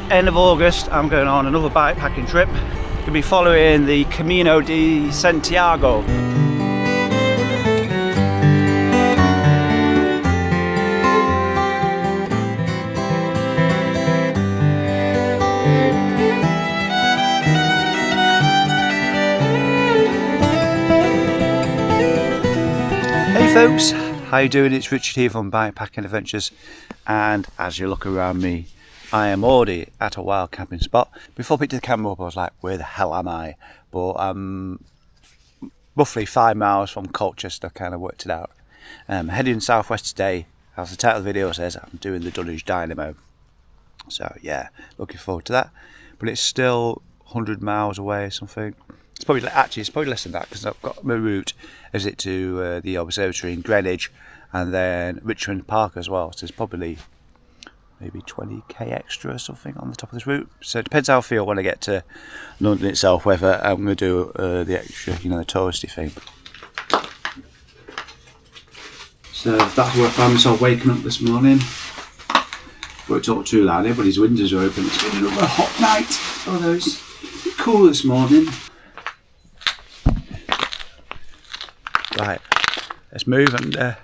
End of August, I'm going on another bikepacking trip. Going to be following the Camino de Santiago. Hey folks, how you doing? It's Richard here from Bikepacking Adventures, and as you look around me, I am already at a wild camping spot. Before I picked the camera up, I was like, where the hell am I? But I'm roughly 5 miles from Colchester, kind of worked it out. Heading southwest today, as the title of the video says, I'm doing the Dunwich Dynamo. So yeah, looking forward to that. But it's still 100 miles away or something. It's probably less than that, because I've got my route is it to the observatory in Greenwich and then Richmond Park as well. So it's probably maybe 20k extra or something on the top of this route. So it depends how I feel when I get to London itself, whether I'm going to do the extra, the touristy thing. So that's where I found myself waking up this morning. Won't talk too loud, everybody's windows are open. It's been another hot night, although it's a bit cool this morning. Right, let's move and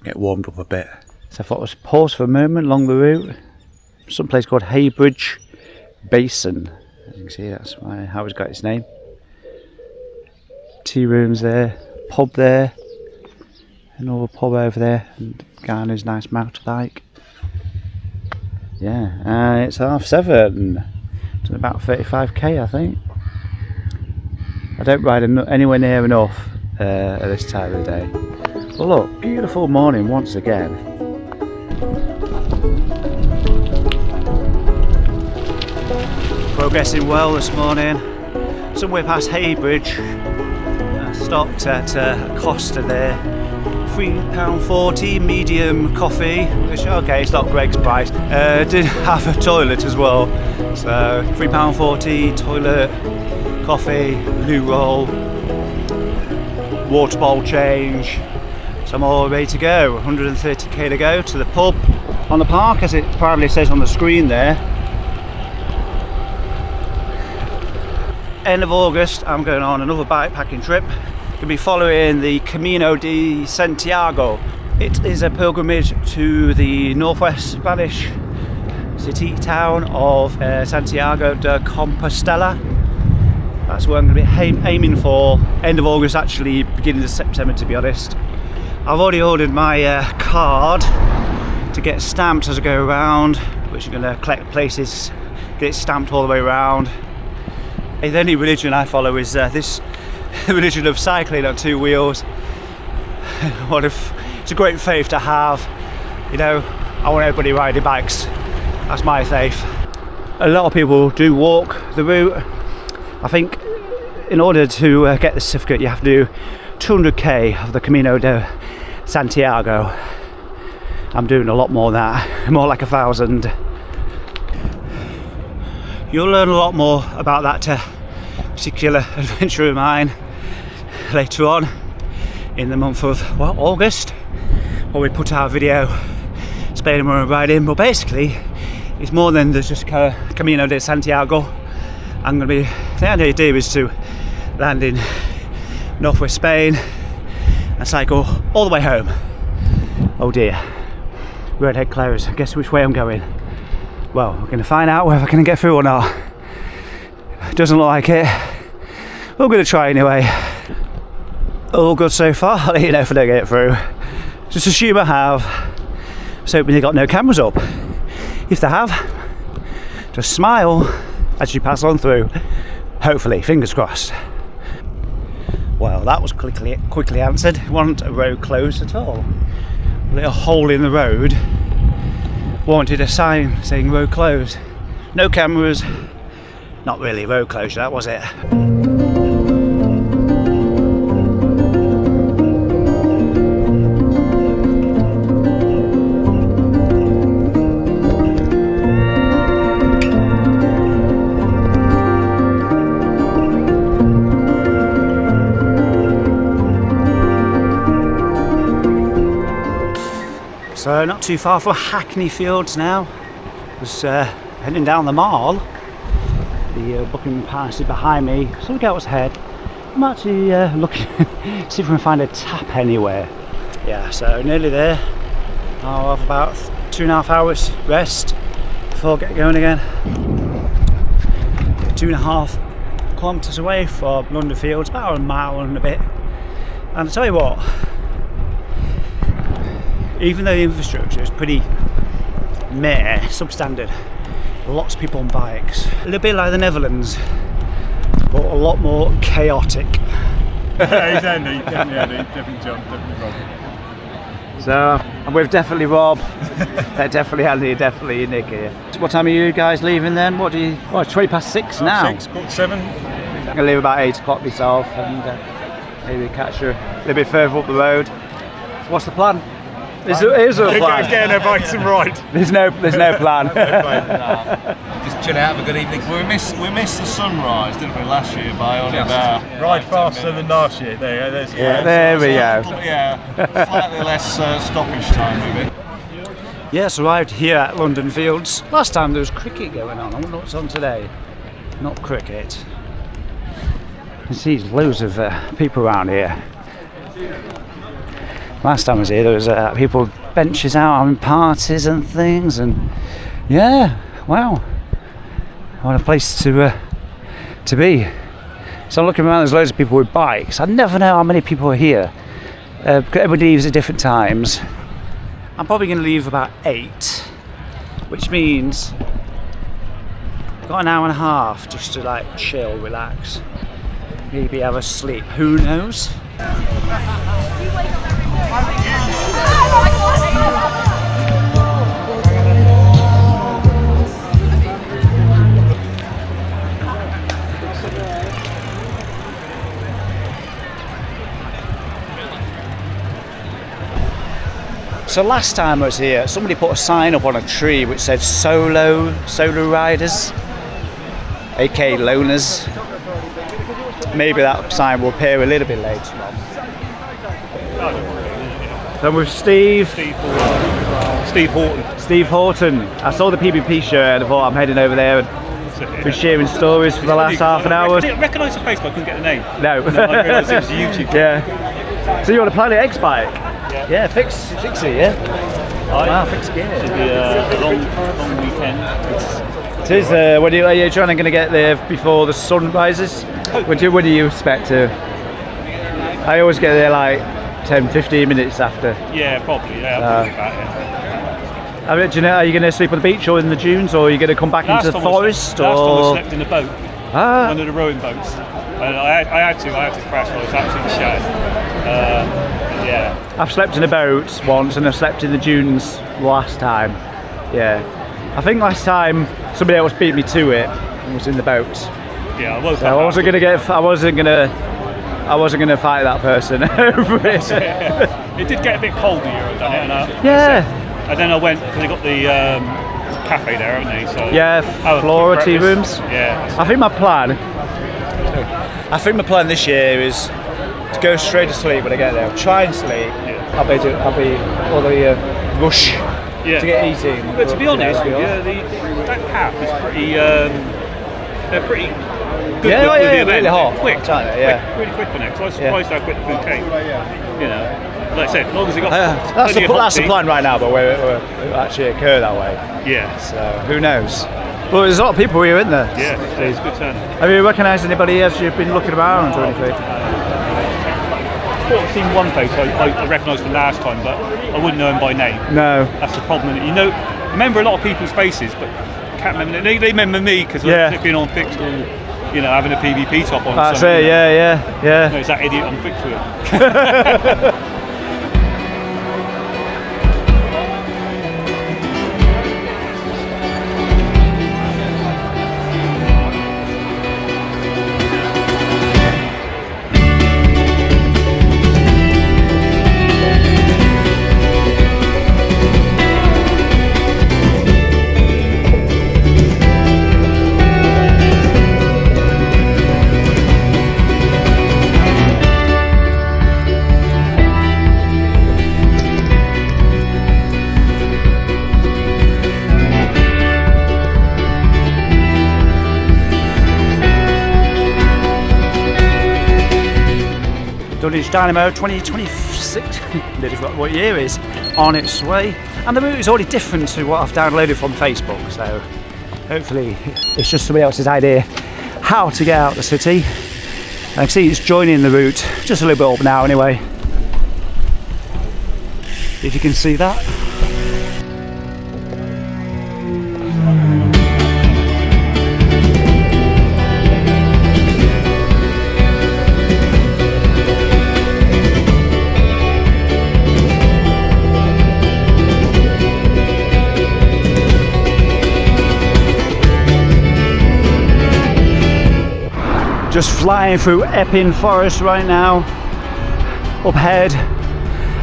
get warmed up a bit. So I thought I was pause for a moment along the route. Some place called Heybridge Basin. As you can see, that's how it's got its name. Tea rooms there, pub there, another pub over there, and Garner's nice mountain bike. Yeah, it's 7:30. It's about 35k, I think. I don't ride anywhere near enough at this time of the day. But look, beautiful morning once again. Progressing well this morning. Somewhere past Heybridge. I stopped at Costa there. £3.40 medium coffee, which okay, it's not Greg's price. Did have a toilet as well, so £3.40 toilet, coffee, loo roll, water bowl change. So I'm all ready to go. 130k to go to the pub on the park, as it proudly says on the screen there. End of August, I'm going on another bikepacking trip. Going to be following the Camino de Santiago. It is a pilgrimage to the northwest Spanish city town of Santiago de Compostela. That's where I'm going to be aiming for. End of August, actually beginning of September, to be honest. I've already ordered my card to get stamped as I go around, which I'm going to collect places, get it stamped all the way around. The only religion I follow is this religion of cycling on two wheels. It's a great faith to have. I want everybody riding bikes. That's my faith. A lot of people do walk the route. I think in order to get the certificate, you have to do 200k of the Camino de Santiago. I'm doing a lot more than that, more like 1,000. You'll learn a lot more about that particular adventure of mine later on in the month of August, where we put out a video explaining where I'm riding. But basically, it's more than just Camino de Santiago. The idea is to land in northwest Spain and cycle all the way home. Oh dear, roadhead closed. Guess which way I'm going? Well, we're going to find out whether I can get through or not. Doesn't look like it. We're going to try anyway. All good so far. I'll let you know if I don't get through. Just assume I have. Just hoping they got no cameras up. If they have, just smile as you pass on through. Hopefully, fingers crossed. Well, that was quickly answered. It wasn't a road closed at all. A little hole in the road wanted a sign saying road closed. No cameras. Not really road closure, that was it. So not too far from Hackney Fields now. There's heading down the Mall. The Buckingham Palace is behind me, so look out what's ahead. I'm actually looking, see if we can find a tap anywhere. Yeah, so nearly there. I'll have about 2.5 hours rest before I get going again. 2.5 kilometres away from London Fields, about a mile and a bit. And I'll tell you what, even though the infrastructure is pretty meh, substandard, lots of people on bikes. A little bit like the Netherlands, but a lot more chaotic. Yeah, he's Andy, definitely John, definitely Rob. So I'm with definitely Rob, definitely Andy, definitely Nick here. What time are you guys leaving then? It's 20 past 6 now. 6, 7. I'm going to leave about 8 o'clock myself and maybe catch her a little bit further up the road. What's the plan? Is there a plan? Getting our bikes and ride. There's no plan. Just chill out, have a good evening. We missed the sunrise, didn't we, last year by only about... Ride faster than last year. There we go. Slightly less stoppage time, maybe. Yes, arrived here at London Fields. Last time there was cricket going on. I wonder what's on today. Not cricket. You can see loads of people around here. Last time I was here, there was people benches out having parties and things, and yeah, wow, what a place to be. So I'm looking around. There's loads of people with bikes. I never know how many people are here. Everybody leaves at different times. I'm probably going to leave about 8, which means I've got an hour and a half just to like chill, relax, maybe have a sleep. Who knows? So last time I was here, somebody put a sign up on a tree which said solo riders, aka loners. Maybe that sign will appear a little bit later on. Then with Steve Horton. I saw the PBP shirt and I thought I'm heading over there and been sharing stories for the last half an hour. I recognise the face, but I couldn't get the name. No. And then I realised it was a YouTube. Yeah. So you want to Planet X bike? Yeah, fix it, yeah. Wow, fix gear. Should be a long weekend. It is. When are you trying to get there before the sun rises? When do you expect to? I always get there like 10-15 minutes after. Yeah, probably. Yeah, Do you know, are you going to sleep on the beach or in the dunes, or are you going to come back into the forest? Last time I slept in a boat, one of the rowing boats. And I had to crash. I was absolutely shattered. Yeah. I've slept in a boat once, and I slept in the dunes last time. Yeah. I think last time somebody else beat me to it and was in the boat. Yeah, I was. So I wasn't gonna fight that person over it. It did get a bit cold the year I've done it. And then I went, because they got the cafe there, haven't they? So yeah, Flora tea rooms. Yeah. I think my plan this year is to go straight to sleep when I get there. I'll try and sleep. Yeah. I'll be all the rush to get eating. But to be honest, that cap is pretty. They're pretty good. Really hot. Quick, really quick on it. So I was surprised how quick the food came. You know, like I said, as long as it got. That's the plan right now, but we're actually occur that way. Yeah. So who knows? Well, there's a lot of people here, isn't there? Yeah, it's good turn. Have you recognised anybody as you've been looking around or anything? I've seen one face I recognised from last time, but I wouldn't know him by name. No. That's the problem. You know, I remember a lot of people's faces, but can't remember. They remember me because I've been on fixed or, having a PVP top on. That's it. Yeah. No, it's that idiot on fixed wheel. Dunwich Dynamo 2026, nearly forgot what year is, on its way. And the route is already different to what I've downloaded from Facebook, so hopefully it's just somebody else's idea how to get out of the city. And I can see it's joining the route, just a little bit up now anyway. If you can see that. Just flying through Epping Forest right now. Up ahead,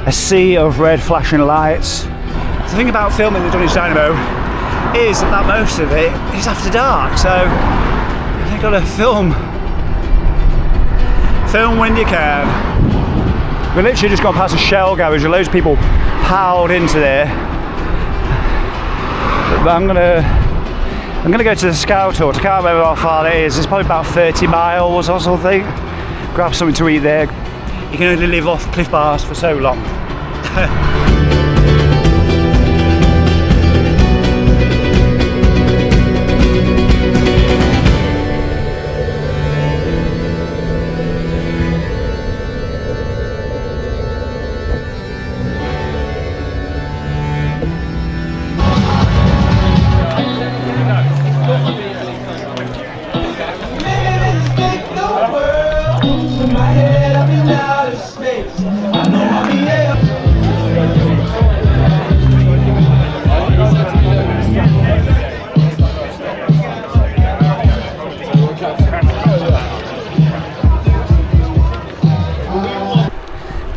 a sea of red flashing lights. The thing about filming the Dunwich Dynamo is that most of it is after dark, so you've got to film when you can. We're literally just gone past a Shell garage and loads of people piled into there. But I'm gonna go to the Scout Hut. I can't remember how far it is. It's probably about 30 miles or something. Grab something to eat there. You can only live off Cliff Bars for so long.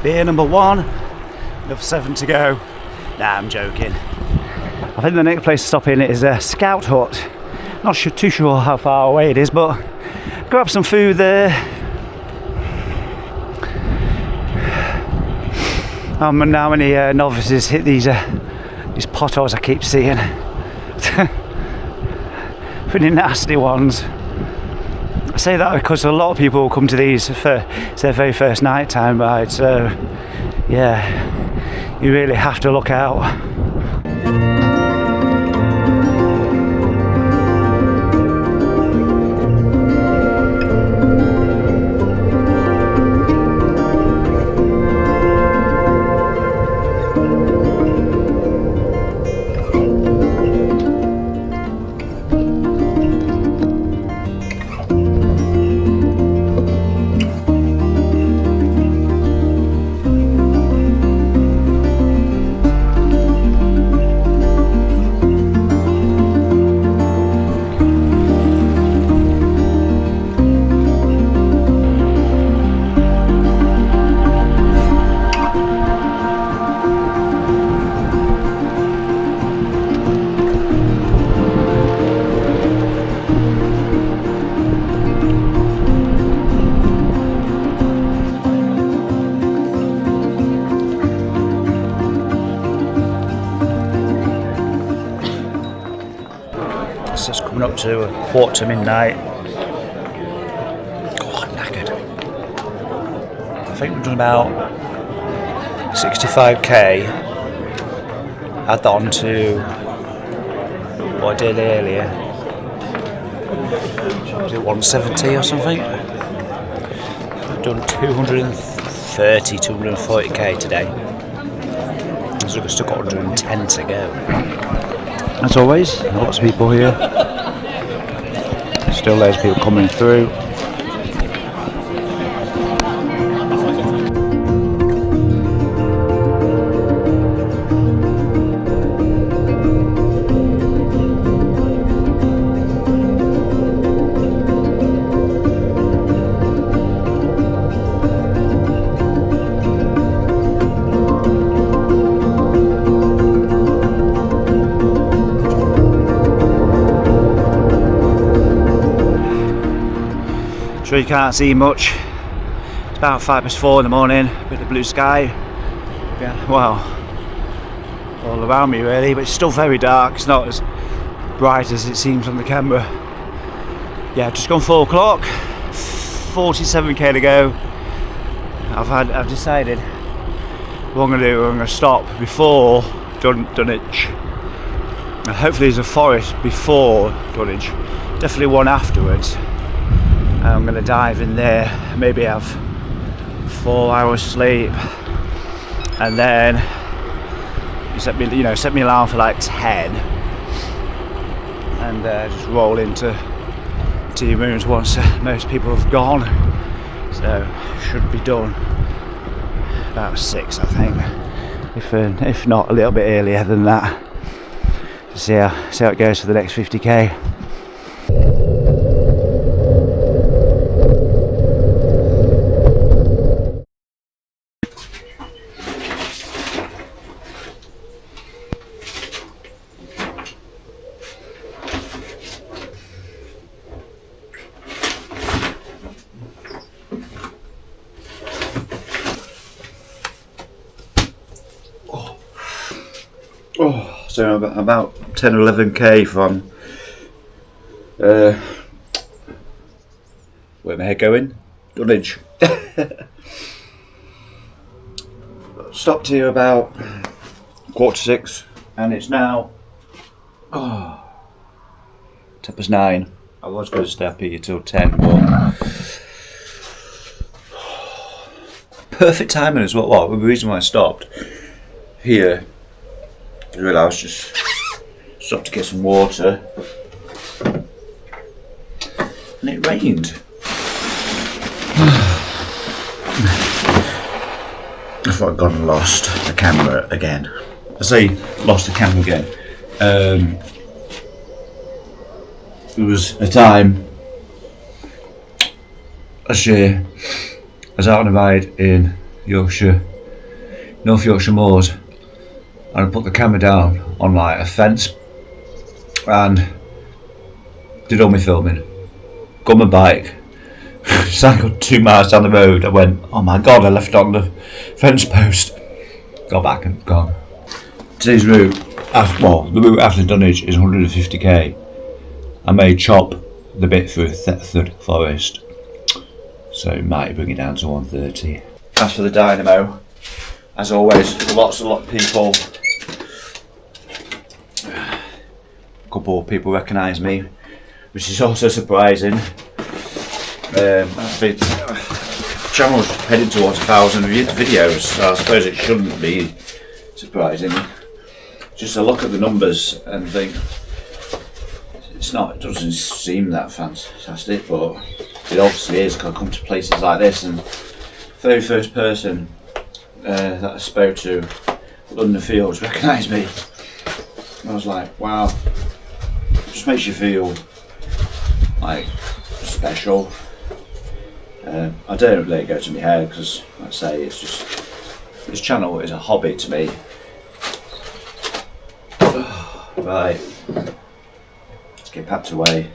Beer number 1, another 7 to go. Nah, I'm joking. I think the next place to stop in is a Scout Hut. Not too sure how far away it is, but grab some food there. And how many novices hit these potholes I keep seeing. Pretty nasty ones. I say that because a lot of people come to these for it's their very first nighttime ride, so yeah, you really have to look out. It's just coming up to midnight. God, I'm knackered. I think we've done about 65k. Add that on to what I did earlier. Was it 170 or something? I've done 240k today. So we've still got 110 to go. As always, lots of people here. Still loads of people coming through. Sure you can't see much. It's about 4:05 in the morning, with the blue sky. Yeah, well, all around me really, but it's still very dark. It's not as bright as it seems on the camera. Yeah, just gone 4 o'clock, 47k to go. I've decided what I'm going to do. I'm going to stop before Dunwich. And hopefully there's a forest before Dunwich. Definitely one afterwards. I'm going to dive in there, maybe have 4 hours sleep, and then set me alarm for like 10, and just roll into your rooms once most people have gone. So should be done about 6, I think, if not a little bit earlier than that. See how it goes for the next 50k. So I'm about 10 or 11k from where am I going? Dunwich. Stopped here about 5:45, and it's now 9:10. I was going to stay up here till 10, but perfect timing as well. Well, the reason why I stopped here, I realised just stopped to get some water, and it rained. I thought I'd gone and lost the camera again. I say lost the camera again. There was a time last year I was out on a ride in Yorkshire, North Yorkshire Moors, and I put the camera down on like a fence and did all my filming. Got on my bike, cycled 2 miles down the road. I went, oh my god, I left it on the fence post. Got back and gone. Today's route, the route after Dunwich is 150k. I may chop the bit through Thetford Forest, so it might bring it down to 130. As for the Dynamo, as always, a lot of people. A couple of people recognise me, which is also surprising. The channel's heading towards 1,000 videos, so I suppose it shouldn't be surprising. Just a look at the numbers and think it doesn't seem that fantastic, but it obviously is, because I come to places like this, and very first person that I spoke to, London Fields, recognised me. And I was like, wow, it just makes you feel like special. I don't let it go to my head, because like I say, it's just, this channel is a hobby to me. Right, let's get packed away.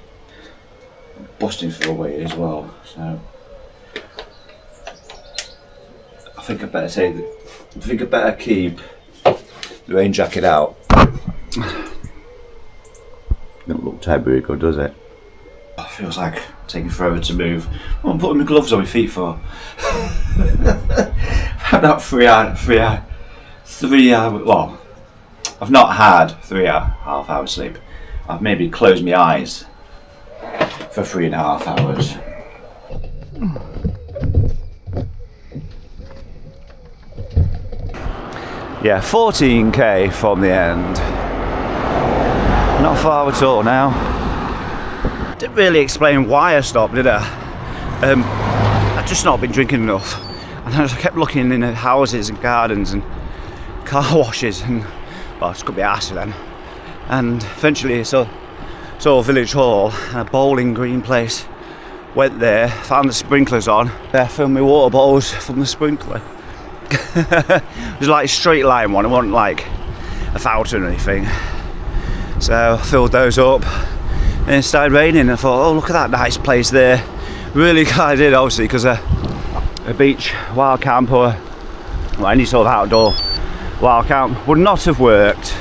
I'm busting for a weight as well, so I think I better keep the rain jacket out. Doesn't look terribly good, does it? It feels like taking forever to move. What I'm putting my gloves on my feet for? I've not 3 hour. Well, I've not had 3.5 hours sleep. I've maybe closed my eyes for 3.5 hours. Yeah, 14k from the end. Not far at all now. Didn't really explain why I stopped, did I? I've just not been drinking enough. And I kept looking in the houses and gardens and car washes, and well, it could be arse then. And eventually I saw a village hall and a bowling green place. Went there, found the sprinklers on. I filled my water bottles from the sprinkler. It was like a straight line one, it wasn't like a fountain or anything. So I filled those up, and it started raining, and I thought, oh, look at that nice place there. Really glad I did, obviously, because a beach wild camp or any sort of outdoor wild camp would not have worked.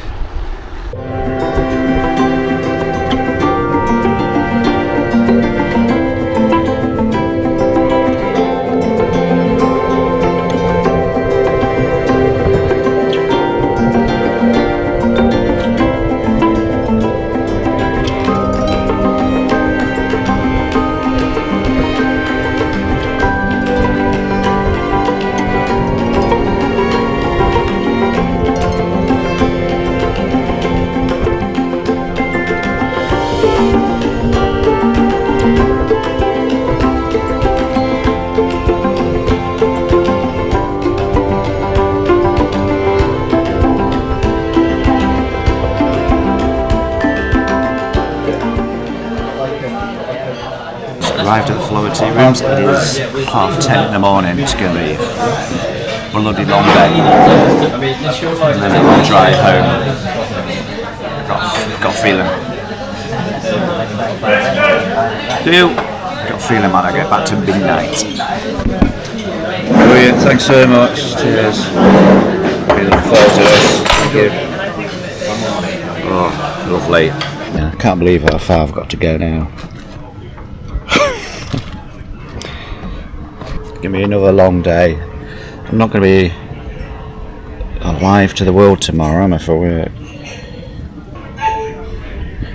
So arrived at the Flower Tea Rooms. It is 10:30 in the morning. It's going to be a bloody long day. And then a long drive home. Got a feeling. Got a feeling, man, I get back to midnight. Brilliant, thanks so much. Cheers. Really looking forward to this. Thank you. Oh, lovely. Yeah, I can't believe how far I've got to go now. Give me another long day. I'm not going to be alive to the world tomorrow, am I, for work?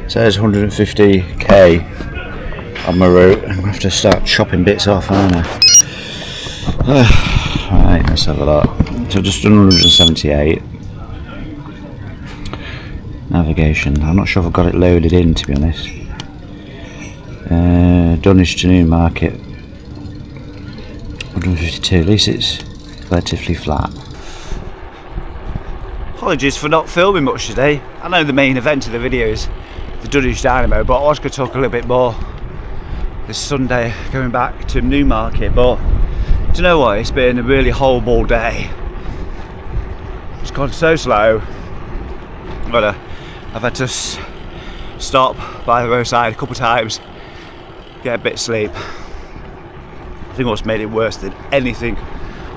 It says 150k on my route. I'm going to have to start chopping bits off, aren't I? Right, let's have a look. So just done 178. Navigation. I'm not sure if I've got it loaded in, to be honest. Dunwich to Newmarket. 152. At least it's relatively flat. Apologies for not filming much today. I know the main event of the video is the Dunwich Dynamo, but I was going to talk a little bit more this Sunday going back to Newmarket. But do you know what? It's been a really horrible day. It's gone so slow. But I've had to stop by the roadside a couple of times, get a bit of sleep. I think what's made it worse than anything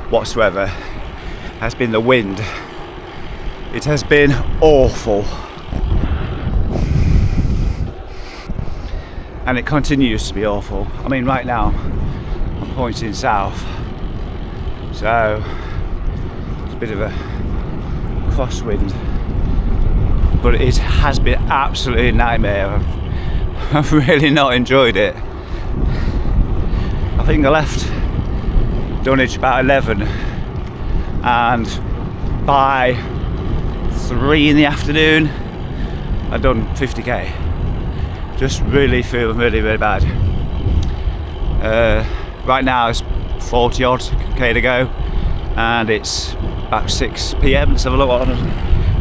whatsoever has been the wind. It has been awful. And it continues to be awful. I mean, right now I'm pointing south, so it's a bit of a crosswind, but it has been absolutely a nightmare. I've really not enjoyed it. I think I left Dunwich about 11, and by 3 in the afternoon I'd done 50k. Just really feeling really bad. Right now it's 40 odd k to go, and it's about 6 p.m. Let's have a look on it.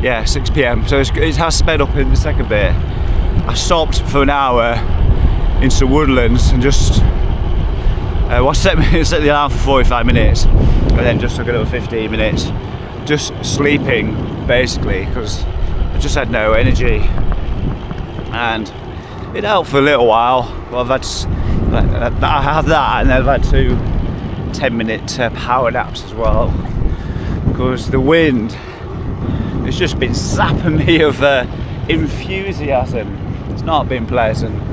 Yeah, 6 p.m. So it has sped up in the second bit. I stopped for an hour in some woodlands and just set the alarm for 45 minutes, and then just took another 15 minutes just sleeping, basically, because I just had no energy. And it helped for a little while. Well, I have that, and then I've had 2 10-minute power naps as well, because the wind has just been sapping me of enthusiasm. It's not been pleasant.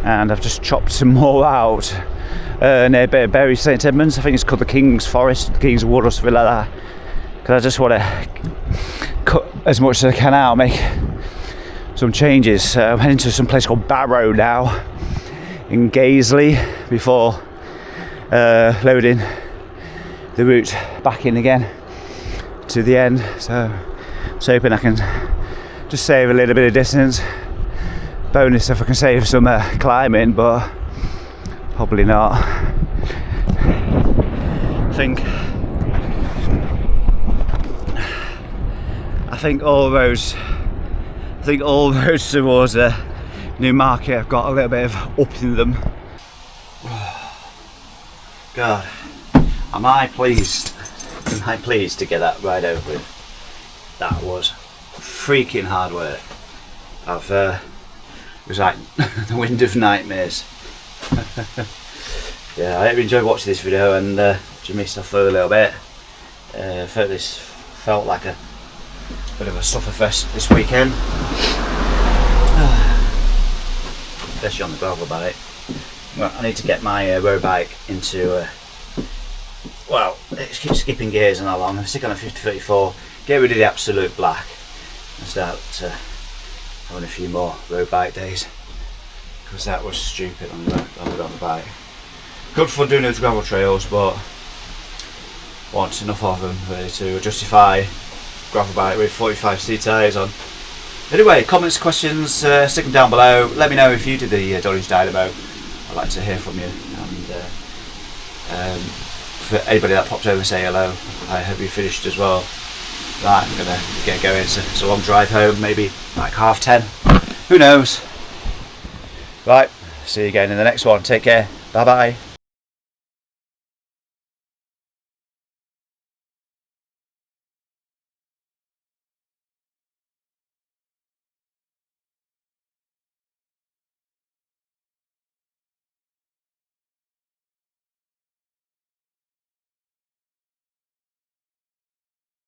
And I've just chopped some more out near Bury St Edmunds. I think it's called the King's Forest, the King's Wood or something like that, because I just want to cut as much as I can out, make some changes. I'm heading to some place called Barrow now in Gaisley before loading the route back in again to the end. So I'm hoping I can just save a little bit of distance. Bonus if I can save some climbing, but probably not. I think all roads towards Newmarket have got a little bit of up in them. God, am I pleased to get that ride over with. That was freaking hard work. It was like the wind of nightmares. Yeah, I hope you enjoyed watching this video, and you missed off for a little bit. This felt like a bit of a sufferfest this weekend. Especially on the gravel bike. Well, I need to get my road bike into well, it keeps skipping gears and all on. I'm stick on a 50-34, get rid of the absolute black, and start having a few more road bike days, because that was stupid on the gravel bike. Good fun doing those gravel trails, but want enough of them really to justify gravel bike with 45C tyres on. Anyway, comments, questions, stick them down below. Let me know if you did the Dunwich Dynamo. I'd like to hear from you. And for anybody that popped over, say hello. I hope you finished as well. Right, I'm gonna get going. It's a long drive home, maybe like 10:30. Who knows? Right, see you again in the next one. Take care. Bye bye.